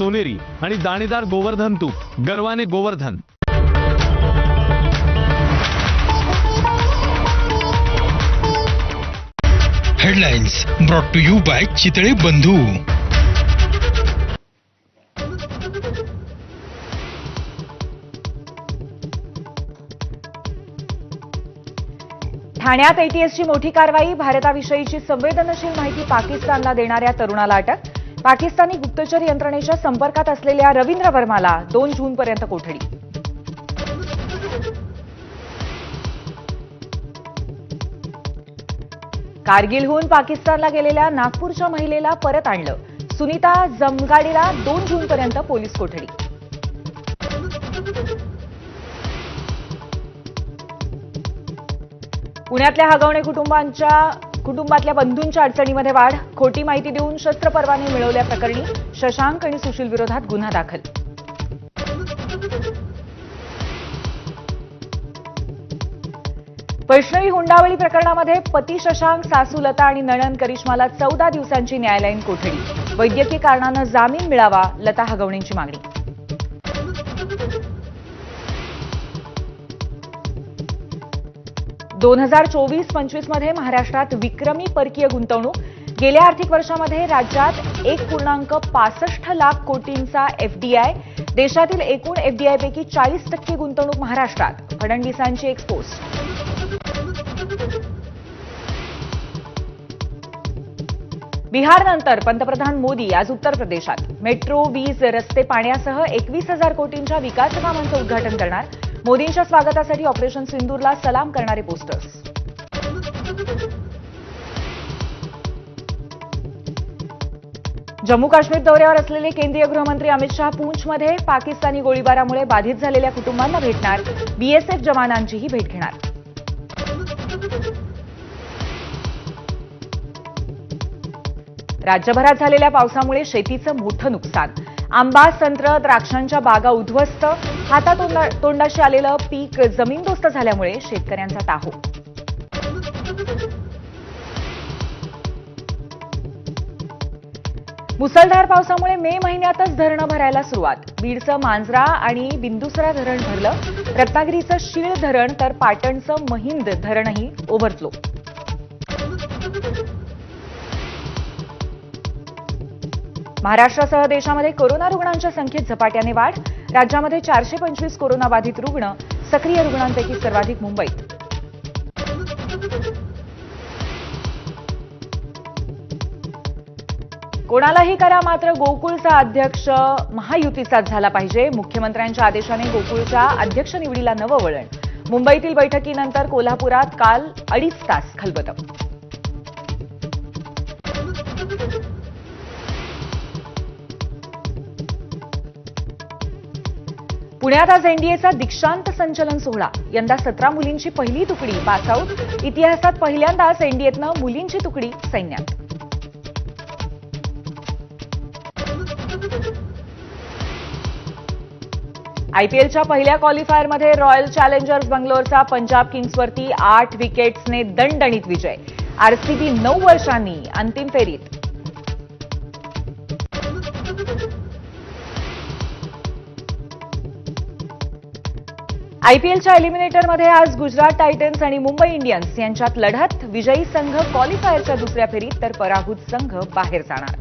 सोनेरी आणि दाणेदार गोवर्धन तूप गर्वाने Govardhan. Headlines brought to you by Chitale Bandhu. ठाण्यात एटीएसची मोठी कारवाई। भारताविषयीची संवेदनशील माहिती पाकिस्तानला देणाऱ्या तरुणाला अटक। पाकिस्तानी गुप्तचर यंत्रणेच्या संपर्कात असलेल्या रवींद्र वर्माला 2 जूनपर्यंत कोठडी। कारगिलहून पाकिस्तानला गेलेल्या नागपूरच्या महिलेला परत आणलं। सुनीता जमगाडेला 2 जूनपर्यंत पोलीस कोठडी। पुण्यातल्या हगवणे कुटुंबातल्या बंधूंच्या अडचणीमध्ये वाढ। खोटी माहिती देऊन शस्त्र परवाने मिळवल्याप्रकरणी शशांक आणि सुशील विरोधात गुन्हा दाखल। वैष्णवी हुंडाबळी प्रकरणामध्ये पती शशांक, सासू लता आणि नणंद करिश्माला 14 दिवसांची न्यायालयीन कोठडी। वैद्यकीय कारणानं जामीन मिळावा, लता हगवणेंची मागणी। 2024-25 मध्ये महाराष्ट्रात विक्रमी परकीय गुंतवणूक। गेल्या आर्थिक वर्षामध्ये राज्यात 1.65 लाख कोटींचा एफडीआय। देशातील एकूण एफडीआयपैकी 40% गुंतवणूक महाराष्ट्रात। फडणवीसांची एक्सपोस्ट। बिहारनंतर पंतप्रधान मोदी आज उत्तर प्रदेशात। मेट्रो, वीज, रस्ते, पाण्यासह 21,000 कोटींच्या विकास कामांचं उद्घाटन करणार। मोदींच्या स्वागतासाठी ऑपरेशन सिंदूरला सलाम करणारे पोस्टर्स। जम्मू काश्मीर दौऱ्यावर असलेले केंद्रीय गृहमंत्री अमित शहा पूंछमध्ये पाकिस्तानी गोळीबारामुळे बाधित झालेल्या कुटुंबांना भेटणार। बीएसएफ जवानांचीही भेट घेणार। राज्यभरात झालेल्या पावसामुळे शेतीचं मोठं नुकसान। आंबा, संत्र, द्राक्षांच्या बागा उद्ध्वस्त। हातातोंडाशी आलेलं पीक जमीनदोस्त झाल्यामुळे शेतकऱ्यांचा टाहो। मुसळधार पावसामुळे मे महिन्यातच धरणं भरायला सुरुवात। बीडचं मांजरा आणि बिंदुसरा धरण भरलं। रत्नागिरीचं शीळ धरण तर पाटणचं महिंद धरणही ओव्हरफ्लो। महाराष्ट्रासह देशामध्ये कोरोना रुग्णांच्या संख्येत झपाट्याने वाढ। राज्यामध्ये 425 कोरोनाबाधित रुग्ण। सक्रिय रुग्णांपैकी सर्वाधिक मुंबईत। कोणालाही करा, मात्र गोकुळचा अध्यक्ष महायुतीचाच झाला पाहिजे। मुख्यमंत्र्यांच्या आदेशाने गोकुळच्या अध्यक्ष निवडीला नवं वळण। मुंबईतील बैठकीनंतर कोल्हापुरात काल 2.5 तास खलबतं। पुण्यात आज एनडीएचा दीक्षांत संचलन सोहळा। यंदा 17 मुलींची पहिली तुकडी पासआउट। इतिहासात पहिल्यांदाच एनडीएतनं मुलींची तुकडी सैन्यात। आयपीएलच्या पहिल्या क्वालिफायरमध्ये रॉयल चॅलेंजर्स बंगलोरचा पंजाब किंग्सवरती 8 विकेट्सने दणदणीत विजय। आरसीबी 9 वर्षांनी अंतिम फेरीत। आयपीएलच्या एलिमिनेटरमध्ये आज गुजरात टायटन्स आणि मुंबई इंडियन्स यांच्यात लढत। विजयी संघ क्वालिफायरच्या दुसऱ्या फेरीत तर पराभूत संघ बाहेर जाणार।